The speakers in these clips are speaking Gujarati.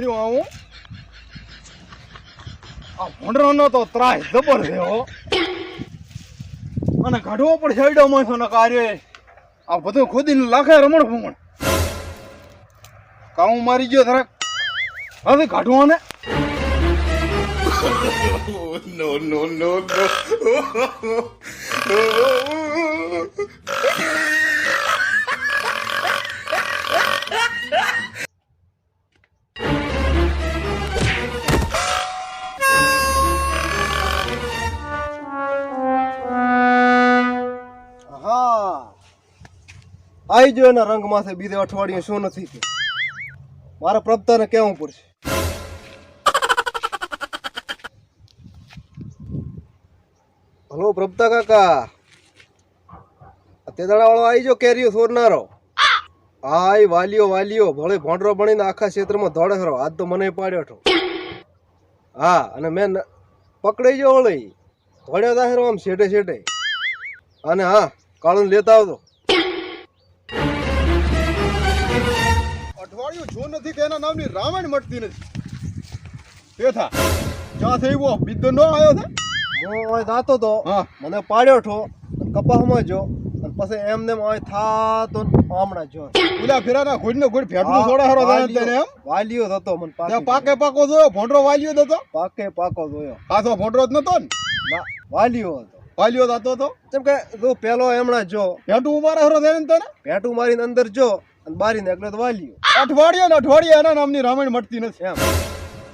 બન્યો આવું આ ભોંડરાનો તો ત્રાસ જબર છે હો અને કાઢવો પડશે આઈડો માણસો ના કાર્ય આ બધું ખોદીને લાખે રમણ ભમણ કાઉ મારી ગયો જરાક હવે કાઢવો ને No, no, no, no. આઈ જો એના રંગ માથે બીજે અઠવાડિયે શું નથી કે મારા પ્રભતાને કહેવું પડશે. હલો પ્રભતા કાકા, તેદાડા વાળો આવી જો કેરીઓ સોરનારો. હાય વાલીઓ ભલે ભોંડરો બનીને આખા ક્ષેત્રમાં દોડે ખરો. આજ તો મને પાડ્યો છો. હા અને મેં પકડાઈ જો વળી દોડ્યો તા આમ શેઠે અને હા કાળું લેતા આવતો. અઠવાડિયું જો નથી કે એના નામની રામાયણ મટતી નથી. પેથા ક્યાં થઈ ગયો બીજો નો આવ્યો છે. હું જાતો તો મને પાડ્યો છો કપાસમાં જો અને પછી એમને થાતો હમણાં જો પેલા ફેરાના ઘોડને ઘોડ ફેટનું થોડા હારો થાય તેને એમ વાલીઓ થતો મને પાકે પાકો જોયો ભોંડરો વાલીઓ હતો પાકો જોયો. પાછો ભોંડરો જ નતો ને ના વાલીઓ હતો. વાલીઓ થતો હતો જેમ કે જો પેલો એમણા જો ફેટું મારે હારો થાય ને તને પેટું મારીને અંદર જો અને બારીને એટલે તો વાલીઓ. અઠવાડિયે એના નામની રામાયણ મટતી નથી એમ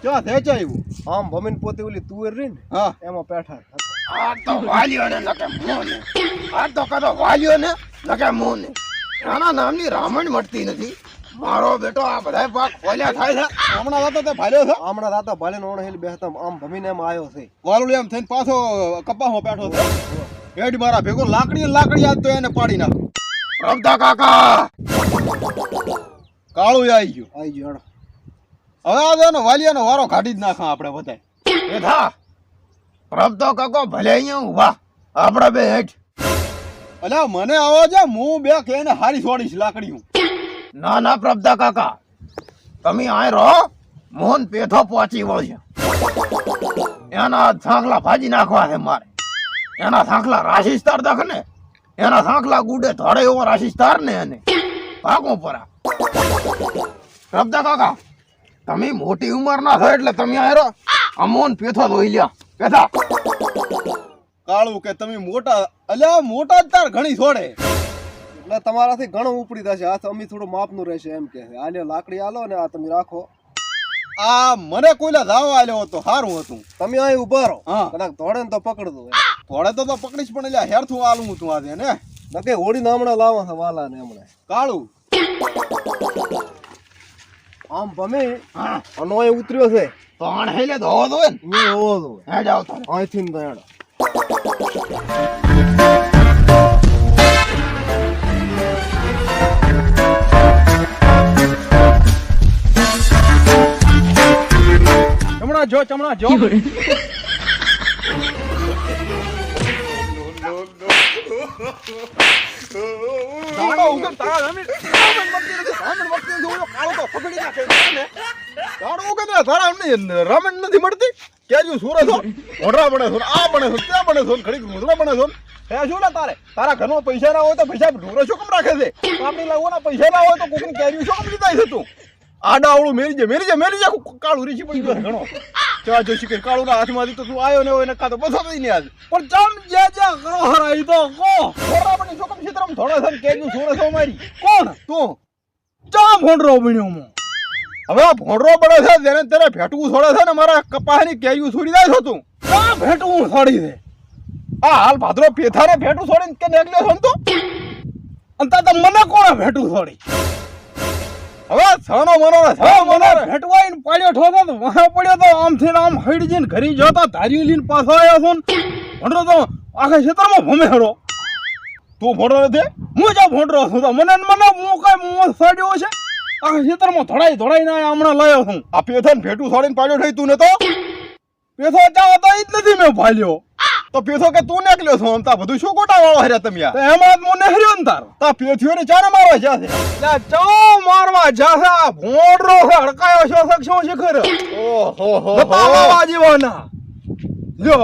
ક્યાં ખેંચાયું આમ ભમીને પોતે ઓલી તુવેર રહી ને હા એમાં પેઠા આ તો વાલ્યો ને નકે મોને. આ તો કદો વાલ્યો ને નકે મોને. આના નામની રામાયણ મટતી નથી. મારો બેટો આ બધા પાક ખોલ્યા થાય છે. હમણાં હતો તે ભાલ્યો છે. હમણાં રાતા ભાલે ઓણ હેલ બેહતા આમ ભમીને એમ આવ્યો છે. વાલું એમ થઈને પાછો કપાસમાં બેઠો છે. હેડ મારા ભેગો લાકડી આજ તો એને પાડી નાખ. પ્રભતા કાકા કાળું આવી ગયું આવી ગયો. હવે આ ને વાલિયાનો વારો કાઢી જ નાખા આપણે બધાય. એ થા પ્રભતો કાકો ભલે અહીંયા ઊભા આપણે બે હેઠ. અલ્યા મને આવો છે હું બે કહીને હારી છોડીશ લાકડી હું. ના પ્રભતા કાકા તમે આય રહો. મોહન પેથો પહોંચી વળશે. એના થાંખલા ભાજી નાખવા છે મારે. એના થાંખલા રાશિસ્તાર દખ ને એના થાંખલા ગુડે ધોડે એવો રાશિસ્તાર ને એને ભાગો પરા. પ્રભતા કાકા તમે મોટી ઉંમર ના થાય એટલે તમે આય રહો. અમોન પેથો ધોઈ લ્યા પેથા. કાળું કે તમે મોટા અલ્યા મોટા જ તાર ઘણી છોડે એટલે તમારાથી ઘણું ઉપડી થશે. આ અમે થોડું માપનું રહેશે એમ કે આલ્યો લાકડી આલો ને આ તમે રાખો. આ મને કોઈલા ધાવા આલ્યો હતો સારું હતું. તમે અહીં ઉભા રહો. હા કદાચ ધોડે ને તો પકડતો ધોળે તો પકડીશ પણ એટલે હેરથું આલું તું આજે ને નકે હોળી ને હમણાં લાવો છે વાલા ને હમણાં. કાળું આમ ભમે અને અહીં ઉતર્યો છે તો આણ હેલે ધોવો દો ને હોવો તો હે જાવ તારે અહીંથી ને દયાડો. ચમણા જો દાડો ઉગમ તારા જમીન કાળો તો પકડી નાખે ને દાડો ઉગમ તારા અમને રામણ નથી મળતી કેજુ સુરત છો ઓઢરા બને છો આ બને છો ત્યાં બને છો ઘડી મુદ્રા બને છો હે શું ને તારા ઘરમાં પૈસા ના હોય તો પૈસા ઢોરો શું કેમ રાખે છે આપણી લાવવાના પૈસા ના હોય તો કોકની કેજુ શું કેમ લીધા છે તું આડાવળું મેરી જાય કાળું રીસી પડી ગયો ઘણો ચા જોશી કે કાળું ના હાથમાંથી તો તું આવ્યો ને હોય ને કાં તો બસો નહીં આજ પણ ચમ જે કરો હરાઈ તો કો થોડા બની શું કેમ ચિત્રમ થોડા થન કેજુ સુરત છો મારી કોણ તું ચા ભોંડરો બન્યો મો હવે આ ભોંડરો બળે છે જેને તેરે ભેટવું છોડે છે ને મારા કપાસની કેજુ છોડી જાય છો તું ચા ભેટવું છોડી દે આ હાલ ભાદરો પેથાને ભેટું છોડીને કે નીકળ્યો છો ને તું અંતા તો મને કોણે ભેટું છોડી હવે છનો મનો ભેટવાઈને પાડ્યો ઠોતો તો વહા પડ્યો તો આમ થઈને આમ હઈડ જઈને ઘરી જતો ધાર્યું લઈને પાછો આવ્યો છો ને ભોંડરો તો આખા ક્ષેત્રમાં ભમે હરો. તું ભોંડરો નથી હું જા ભોંડરો છું તો મને હું કઈ મોં સાડ્યો છે આખા ક્ષેત્રમાં ધોડાઈને હમણાં લાયો છું. આ પેથાને ભેટું છોડીને પાડ્યો થઈ તું ને તો પેથો ચાવો તો ઈ જ નથી મેં ભાલ્યો તો પેથો કે તું નીકળ્યો છો આમ તા બધું શું ગોટા વાળો હર્યા તમે યાર તો એમાં જ હું નહેર્યો ને તારો તા પેથીઓ ને ચાને મારવા જ્યાં છે લે ચો મારવા જાશે આ ભોંડરો છે હડકાયો છે શું શીખર ઓહો નતા વાવા જીવાના જો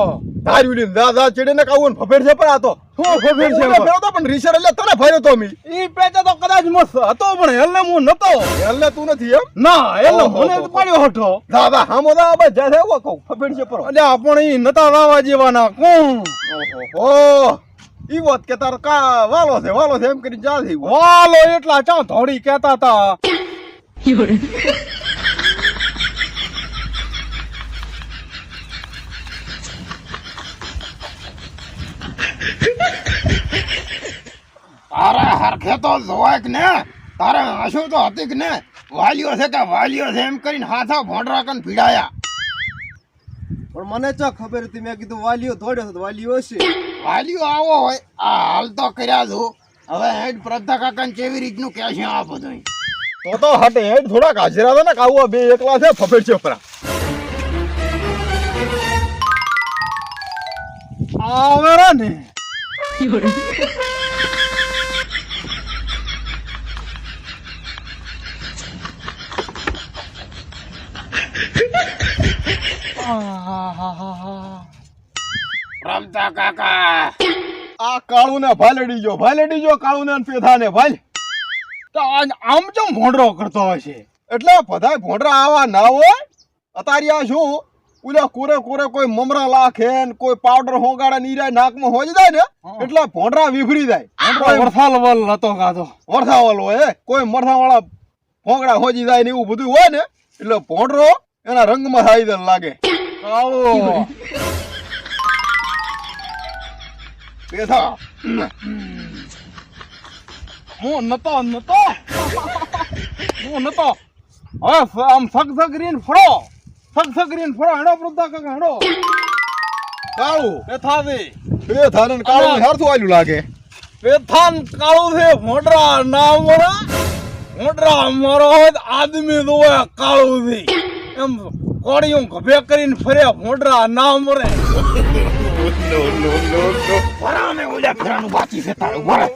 ધાર્યું ને દાદા ચડે ને કાવું ને ફફેડ છે પણ આ તો શું ખબર છે મને ફેરવતો પણ રીસર એટલે તને ફર્યો તો મી ઈ પેચે તો કદાચ મસ્ત હતો પણ હેલને હું નતો એટલે તું નથી એમ ના હેલને ઓહો, મને જ પાડ્યો હઠો દાદા હામો દા બસ જ્યાં છે એવો કહું ફફેડ છે પર અલ્યા પણ ઈ નતા વાવા જીવાના કોણ ઓહો ઈ વાત કે તાર કા વાલો છે એમ કરી જા થઈ વાલો એટલા ચા ધોડી કહેતા તા તારે હરખે તો જોવાય કે ને તારે હશું તો હતી કે ને વાલીઓ છે કે વાલીઓ છે એમ કરીને હાથા ભોંડરા કન પીડાયા પણ મને ચા ખબર હતી મેં કીધું વાલીઓ દોડ્યો તો વાલીઓ હશે વાલીઓ આવો હોય આ હાલ તો કર્યા છું હવે હેડ પ્રભા કાકાને કેવી રીતનું કે છે આ બધું તો હટે હેડ થોડાક હાજરા હતા ને કાવું બે એકલા છે ફફેડ છે પર આવેરા ને પ્રભા કાકા આ કાળું ને ભાલડી જો કાળું ને પેથા ને ભાલ તો આમ ચમ ભોંડરો કરતો હશે એટલે બધાય ભોંડરા આવા ના હોય અતારી આ શું ઓલા કોરે કોઈ મમરા લાખે ને કોઈ પાવડર હોગાડે નીરા નાકમાં હોજી જાય ને એટલે ભોંડરા વિફરી જાય વરસાલ વલ હતો કાતો વરસાવાળો હોય કોઈ મરસા વાળા ભોંગડા હોજી જાય ને એવું બધું હોય ને એટલે ભોંડરો એના રંગમાં થાય દે લાગે આવો પેથા હું નતો હવે આમ સગસગરીને ફળો હેડો પ્રભા કાકા હેડો કાળું બેઠા દે પેથા ને કાળું હારથું આલ્યું લાગે પેથાન કાળું છે ભોંડરા ના મરા ભોંડરા મારો હોય તો આદમી દોયા કાળું છે એમ કોડીઓ ગભે કરીને ફર્યા ભોંડરા ના મરે વરામે ઓલા ફેરાનું બાચી છે તારું વરા